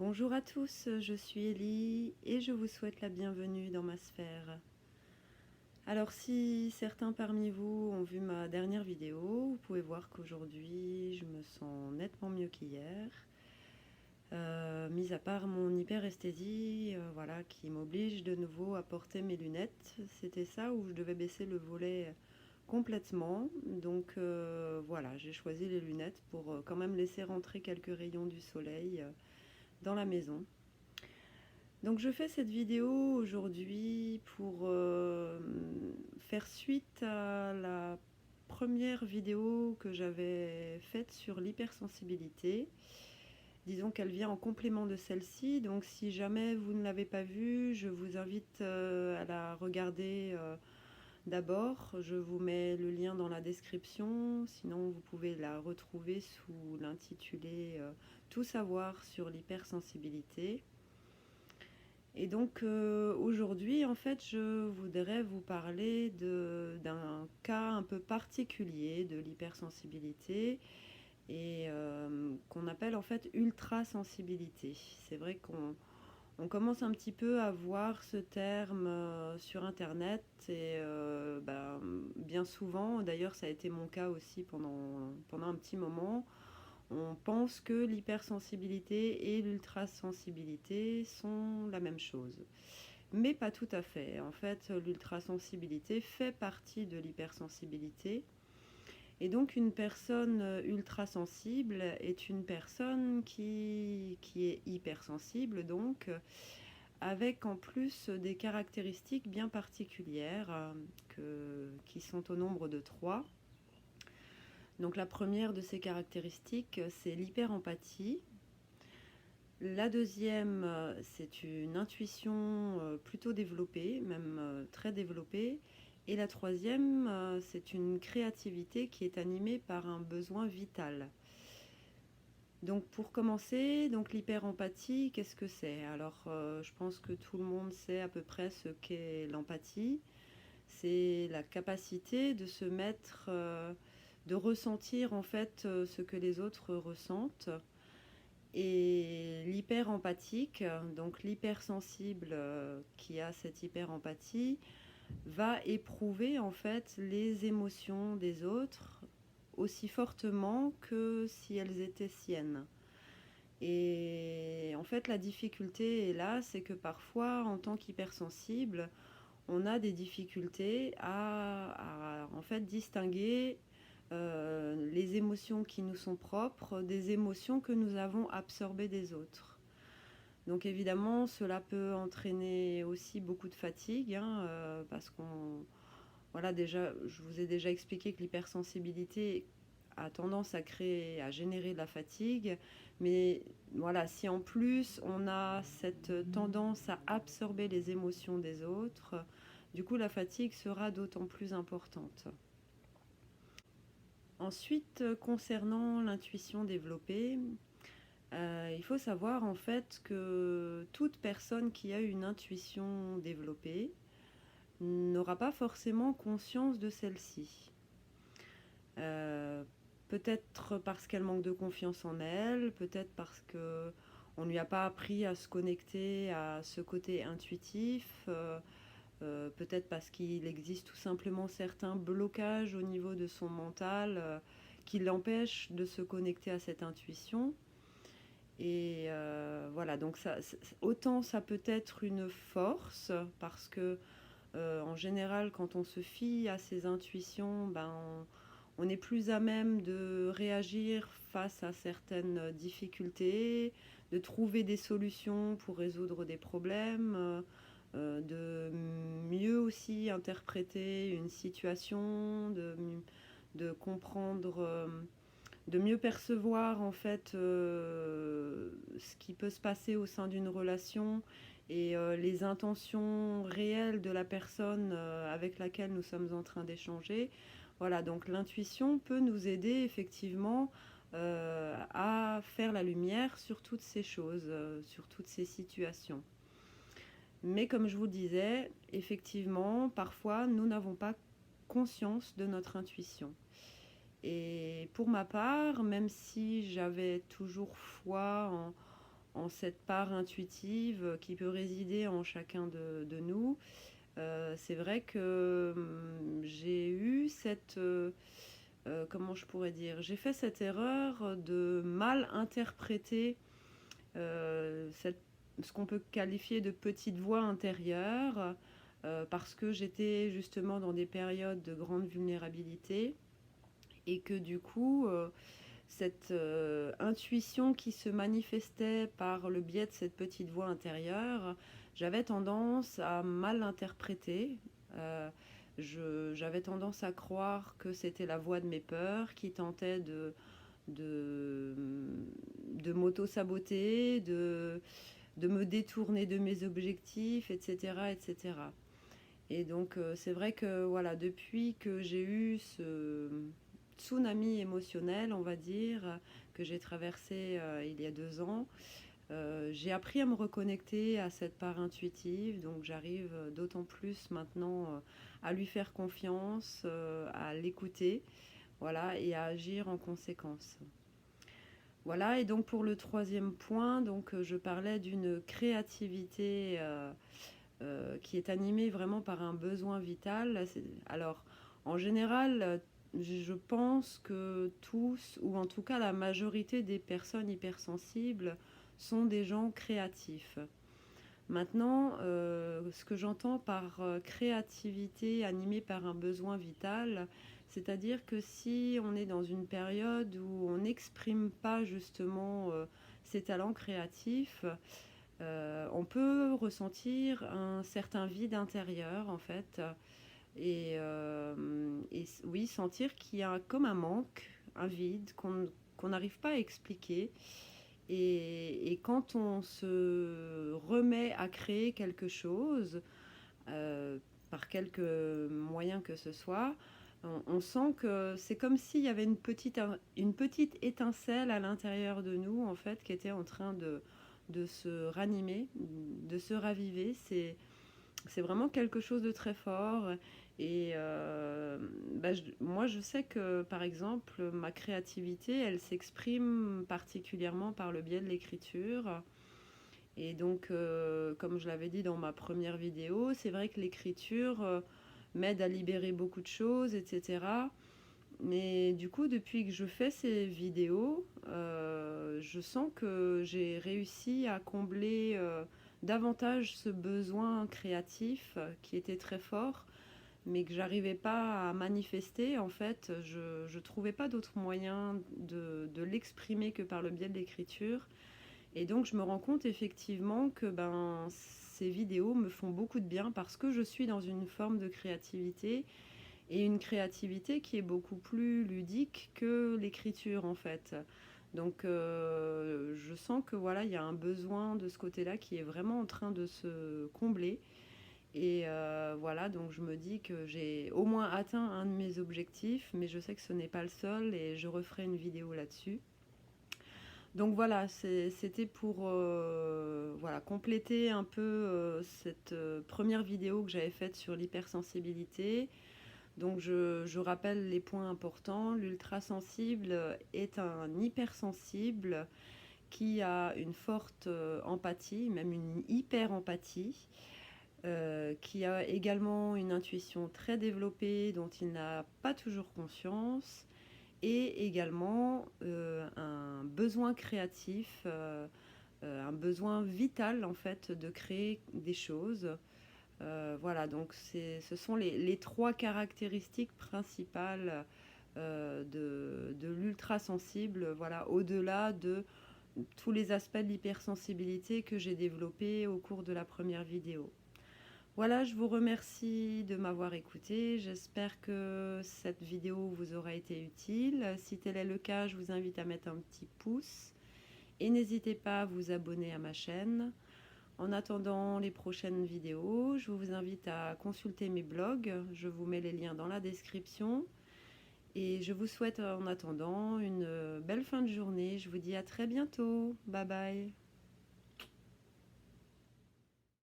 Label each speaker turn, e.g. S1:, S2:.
S1: Bonjour à tous, je suis Ellie et je vous souhaite la bienvenue dans ma sphère. Alors si certains parmi vous ont vu ma dernière vidéo, vous pouvez voir qu'aujourd'hui je me sens nettement mieux qu'hier. Mis à part mon hyperesthésie, voilà, qui m'oblige de nouveau à porter mes lunettes. C'était ça où je devais baisser le volet complètement. Donc voilà, j'ai choisi les lunettes pour quand même laisser rentrer quelques rayons du soleil dans la maison. Donc je fais cette vidéo aujourd'hui pour faire suite à la première vidéo que j'avais faite sur l'hypersensibilité. Disons qu'elle vient en complément de celle-ci, donc si jamais vous ne l'avez pas vue, je vous invite à la regarder d'abord. Je vous mets le lien dans la description, sinon vous pouvez la retrouver sous l'intitulé Tout savoir sur l'hypersensibilité. Et donc aujourd'hui, en fait, je voudrais vous parler d'un cas un peu particulier de l'hypersensibilité et qu'on appelle en fait ultrasensibilité. C'est vrai qu'on commence un petit peu à voir ce terme sur Internet et bien souvent, d'ailleurs ça a été mon cas aussi pendant un petit moment, on pense que l'hypersensibilité et l'ultrasensibilité sont la même chose. Mais pas tout à fait. En fait, l'ultrasensibilité fait partie de l'hypersensibilité. Et donc une personne ultrasensible est une personne qui est hypersensible, donc avec en plus des caractéristiques bien particulières qui sont au nombre de 3. Donc la première de ces caractéristiques, c'est l'hyperempathie. La deuxième, c'est une intuition plutôt développée, même très développée. Et la troisième, c'est une créativité qui est animée par un besoin vital. Donc pour commencer, donc l'hyperempathie, qu'est-ce que c'est? Alors je pense que tout le monde sait à peu près ce qu'est l'empathie. C'est la capacité de se mettre, de ressentir en fait ce que les autres ressentent. Et l'hyper-empathique, donc l'hypersensible qui a cette hyper-empathie, va éprouver en fait les émotions des autres aussi fortement que si elles étaient siennes. Et en fait, la difficulté est là, c'est que parfois, en tant qu'hypersensible, on a des difficultés à en fait distinguer les émotions qui nous sont propres des émotions que nous avons absorbées des autres. Donc évidemment, cela peut entraîner aussi beaucoup de fatigue, parce qu'on... Voilà, déjà, je vous ai déjà expliqué que l'hypersensibilité a tendance à générer de la fatigue, mais voilà, si en plus on a cette tendance à absorber les émotions des autres, du coup la fatigue sera d'autant plus importante. Ensuite, concernant l'intuition développée, il faut savoir en fait que toute personne qui a une intuition développée n'aura pas forcément conscience de celle-ci. Peut-être parce qu'elle manque de confiance en elle, peut-être parce qu'on ne lui a pas appris à se connecter à ce côté intuitif, peut-être parce qu'il existe tout simplement certains blocages au niveau de son mental qui l'empêchent de se connecter à cette intuition. Et voilà, donc autant ça peut être une force parce que en général, quand on se fie à ses intuitions, on est plus à même de réagir face à certaines difficultés, de trouver des solutions pour résoudre des problèmes, de mieux aussi interpréter une situation, de comprendre, de mieux percevoir en fait ce qui peut se passer au sein d'une relation et les intentions réelles de la personne avec laquelle nous sommes en train d'échanger. Voilà, donc l'intuition peut nous aider effectivement à faire la lumière sur toutes ces choses, sur toutes ces situations. Mais comme je vous disais, effectivement, parfois nous n'avons pas conscience de notre intuition. Et pour ma part, même si j'avais toujours foi en cette part intuitive qui peut résider en chacun de nous. C'est vrai que j'ai eu cette... comment je pourrais dire? J'ai fait cette erreur de mal interpréter ce qu'on peut qualifier de petite voix intérieure, parce que j'étais justement dans des périodes de grande vulnérabilité et que du coup, cette intuition qui se manifestait par le biais de cette petite voix intérieure, j'avais tendance à mal l'interpréter. Euh, J'avais tendance à croire que c'était la voix de mes peurs qui tentait de, de m'auto-saboter, de me détourner de mes objectifs, etc. etc. Et donc c'est vrai que voilà, depuis que j'ai eu ce tsunami émotionnel, on va dire, que j'ai traversé il y a 2 ans, j'ai appris à me reconnecter à cette part intuitive, donc j'arrive d'autant plus maintenant à lui faire confiance, à l'écouter, voilà, et à agir en conséquence. Voilà, et donc pour le troisième point, donc je parlais d'une créativité qui est animée vraiment par un besoin vital. Alors, en général, je pense que tous, ou en tout cas la majorité des personnes hypersensibles, sont des gens créatifs. Maintenant, ce que j'entends par créativité animée par un besoin vital, c'est-à-dire que si on est dans une période où on n'exprime pas justement ses talents créatifs, on peut ressentir un certain vide intérieur en fait, et oui, sentir qu'il y a comme un manque, un vide qu'on n'arrive pas à expliquer. Et quand on se remet à créer quelque chose, euh, par quelque moyen que ce soit, on sent que c'est comme s'il y avait une petite étincelle à l'intérieur de nous, en fait, qui était en train de se ranimer, de se raviver. C'est vraiment quelque chose de très fort. Et moi, je sais que, par exemple, ma créativité, elle s'exprime particulièrement par le biais de l'écriture. Et donc, comme je l'avais dit dans ma première vidéo, c'est vrai que l'écriture m'aide à libérer beaucoup de choses, etc. Mais du coup, depuis que je fais ces vidéos, je sens que j'ai réussi à combler davantage ce besoin créatif qui était très fort, mais que j'arrivais pas à manifester. En fait, je trouvais pas d'autre moyen de l'exprimer que par le biais de l'écriture. Et donc, je me rends compte effectivement que ces vidéos me font beaucoup de bien parce que je suis dans une forme de créativité et une créativité qui est beaucoup plus ludique que l'écriture en fait. Donc je sens que voilà, il y a un besoin de ce côté-là qui est vraiment en train de se combler. Et voilà, donc je me dis que j'ai au moins atteint un de mes objectifs, mais je sais que ce n'est pas le seul et je referai une vidéo là-dessus. Donc voilà, c'était pour voilà, compléter un peu cette première vidéo que j'avais faite sur l'hypersensibilité. Donc je rappelle les points importants. L'ultrasensible est un hypersensible qui a une forte empathie, même une hyper-empathie, qui a également une intuition très développée dont il n'a pas toujours conscience, et également un besoin créatif, un besoin vital en fait de créer des choses. Voilà, donc ce sont les trois caractéristiques principales de l'ultrasensible, voilà, au-delà de tous les aspects de l'hypersensibilité que j'ai développés au cours de la première vidéo. Voilà, je vous remercie de m'avoir écouté. J'espère que cette vidéo vous aura été utile. Si tel est le cas, je vous invite à mettre un petit pouce et n'hésitez pas à vous abonner à ma chaîne. En attendant les prochaines vidéos, je vous invite à consulter mes blogs. Je vous mets les liens dans la description. Et je vous souhaite en attendant une belle fin de journée. Je vous dis à très bientôt. Bye bye.